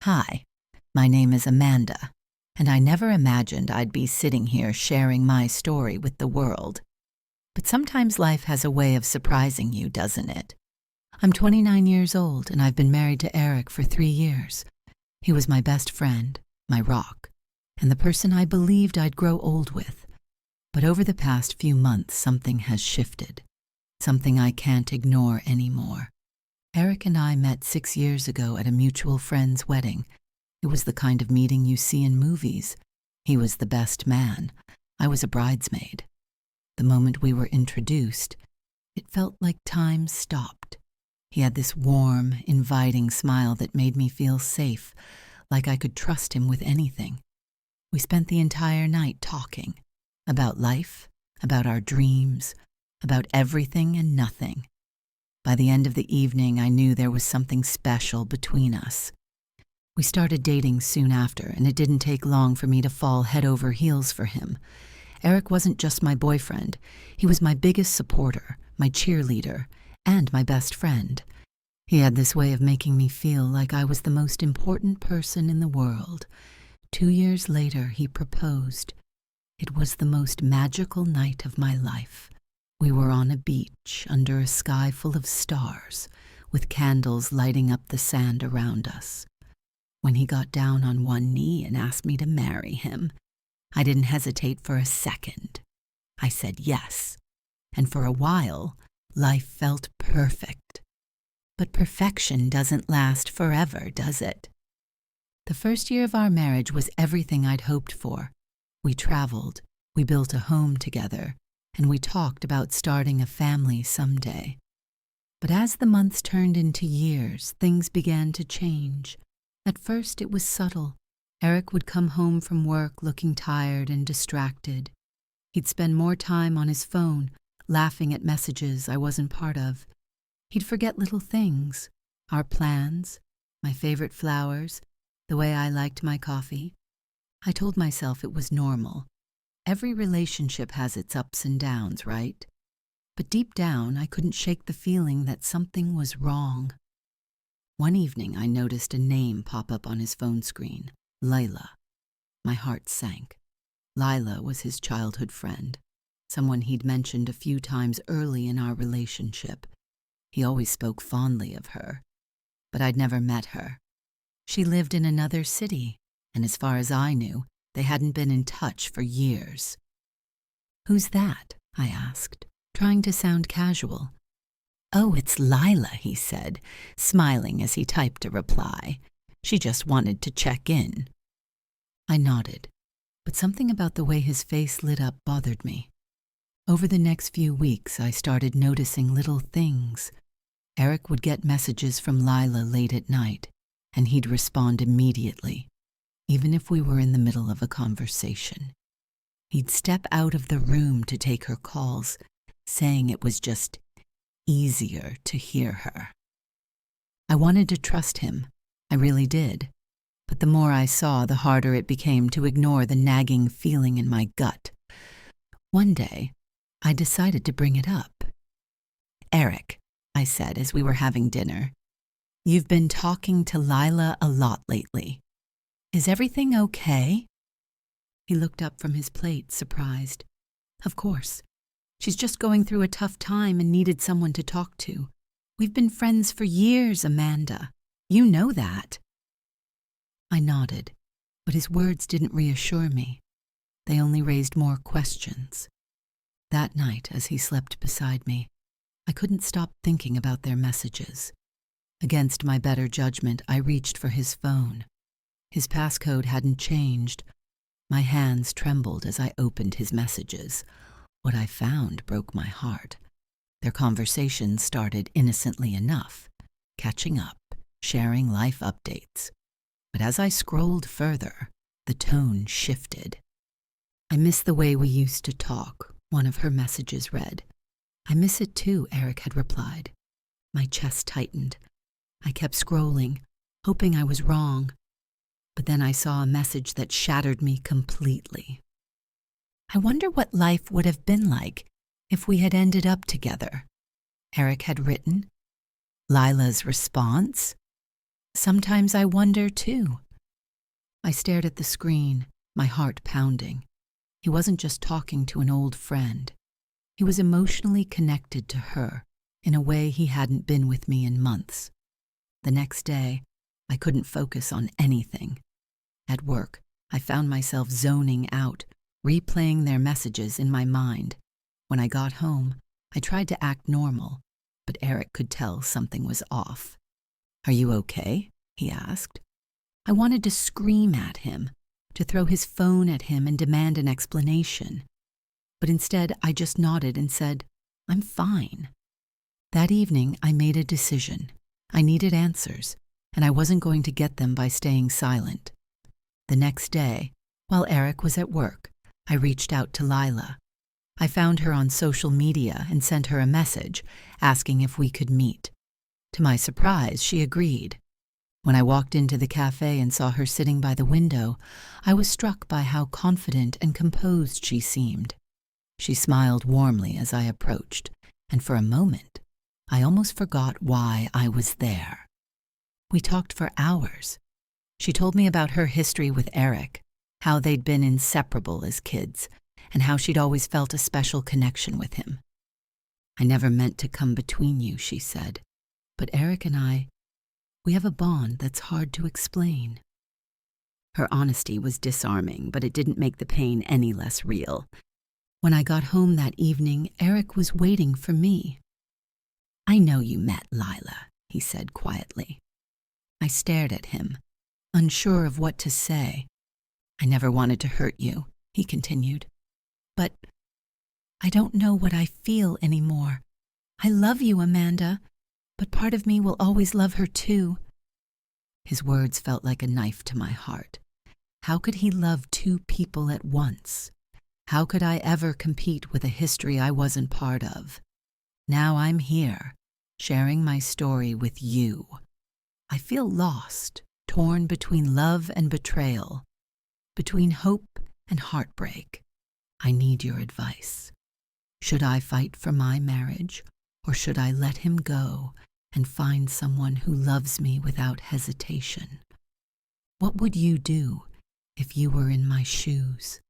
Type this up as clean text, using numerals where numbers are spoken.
Hi, my name is Amanda, and I never imagined I'd be sitting here sharing my story with the world. But sometimes life has a way of surprising you, doesn't it? I'm 29 years old, and I've been married to Eric for 3 years. He was my best friend, my rock, and the person I believed I'd grow old with. But over the past few months, something has shifted, something I can't ignore anymore. Eric and I met 6 years ago at a mutual friend's wedding. It was the kind of meeting you see in movies. He was the best man. I was a bridesmaid. The moment we were introduced, it felt like time stopped. He had this warm, inviting smile that made me feel safe, like I could trust him with anything. We spent the entire night talking about life, about our dreams, about everything and nothing. By the end of the evening, I knew there was something special between us. We started dating soon after, and it didn't take long for me to fall head over heels for him. Eric wasn't just my boyfriend. He was my biggest supporter, my cheerleader, and my best friend. He had this way of making me feel like I was the most important person in the world. 2 years later, he proposed. It was the most magical night of my life. We were on a beach under a sky full of stars, with candles lighting up the sand around us. When he got down on one knee and asked me to marry him, I didn't hesitate for a second. I said yes, and for a while, life felt perfect. But perfection doesn't last forever, does it? The first year of our marriage was everything I'd hoped for. We traveled, we built a home together, and we talked about starting a family someday. But as the months turned into years, things began to change. At first, it was subtle. Eric would come home from work looking tired and distracted. He'd spend more time on his phone, laughing at messages I wasn't part of. He'd forget little things, our plans, my favorite flowers, the way I liked my coffee. I told myself it was normal. Every relationship has its ups and downs, right? But deep down, I couldn't shake the feeling that something was wrong. One evening, I noticed a name pop up on his phone screen, Lila. My heart sank. Lila was his childhood friend, someone he'd mentioned a few times early in our relationship. He always spoke fondly of her, but I'd never met her. She lived in another city, and as far as I knew, they hadn't been in touch for years. "Who's that?" I asked, trying to sound casual. "Oh, it's Lila," he said, smiling as he typed a reply. "She just wanted to check in." I nodded, but something about the way his face lit up bothered me. Over the next few weeks, I started noticing little things. Eric would get messages from Lila late at night, and he'd respond immediately, even if we were in the middle of a conversation. He'd step out of the room to take her calls, saying it was just easier to hear her. I wanted to trust him. I really did. But the more I saw, the harder it became to ignore the nagging feeling in my gut. One day, I decided to bring it up. "Eric," I said as we were having dinner, "you've been talking to Lila a lot lately. Is everything okay?" He looked up from his plate, surprised. "Of course. She's just going through a tough time and needed someone to talk to. We've been friends for years, Amanda. You know that." I nodded, but his words didn't reassure me. They only raised more questions. That night, as he slept beside me, I couldn't stop thinking about their messages. Against my better judgment, I reached for his phone. His passcode hadn't changed. My hands trembled as I opened his messages. What I found broke my heart. Their conversation started innocently enough, catching up, sharing life updates. But as I scrolled further, the tone shifted. "I miss the way we used to talk," one of her messages read. "I miss it too," Eric had replied. My chest tightened. I kept scrolling, hoping I was wrong. But then I saw a message that shattered me completely. "I wonder what life would have been like if we had ended up together," Eric had written. Lila's response? Sometimes I wonder, too. I stared at the screen, my heart pounding. He wasn't just talking to an old friend. He was emotionally connected to her in a way he hadn't been with me in months. The next day, I couldn't focus on anything. At work, I found myself zoning out, replaying their messages in my mind. When I got home, I tried to act normal, but Eric could tell something was off. "Are you okay?" he asked. I wanted to scream at him, to throw his phone at him and demand an explanation. But instead, I just nodded and said, "I'm fine." That evening, I made a decision. I needed answers, and I wasn't going to get them by staying silent. The next day, while Eric was at work, I reached out to Lila. I found her on social media and sent her a message asking if we could meet. To my surprise, she agreed. When I walked into the cafe and saw her sitting by the window, I was struck by how confident and composed she seemed. She smiled warmly as I approached, and for a moment, I almost forgot why I was there. We talked for hours. She told me about her history with Eric, how they'd been inseparable as kids, and how she'd always felt a special connection with him. "I never meant to come between you," she said, "but Eric and we have a bond that's hard to explain." Her honesty was disarming, but it didn't make the pain any less real. When I got home that evening, Eric was waiting for me. "I know you met Lila," he said quietly. I stared at him, unsure of what to say. "I never wanted to hurt you," he continued. "But I don't know what I feel anymore. I love you, Amanda, but part of me will always love her too." His words felt like a knife to my heart. How could he love two people at once? How could I ever compete with a history I wasn't part of? Now I'm here, sharing my story with you. I feel lost, torn between love and betrayal, between hope and heartbreak. I need your advice. Should I fight for my marriage, or should I let him go and find someone who loves me without hesitation? What would you do if you were in my shoes?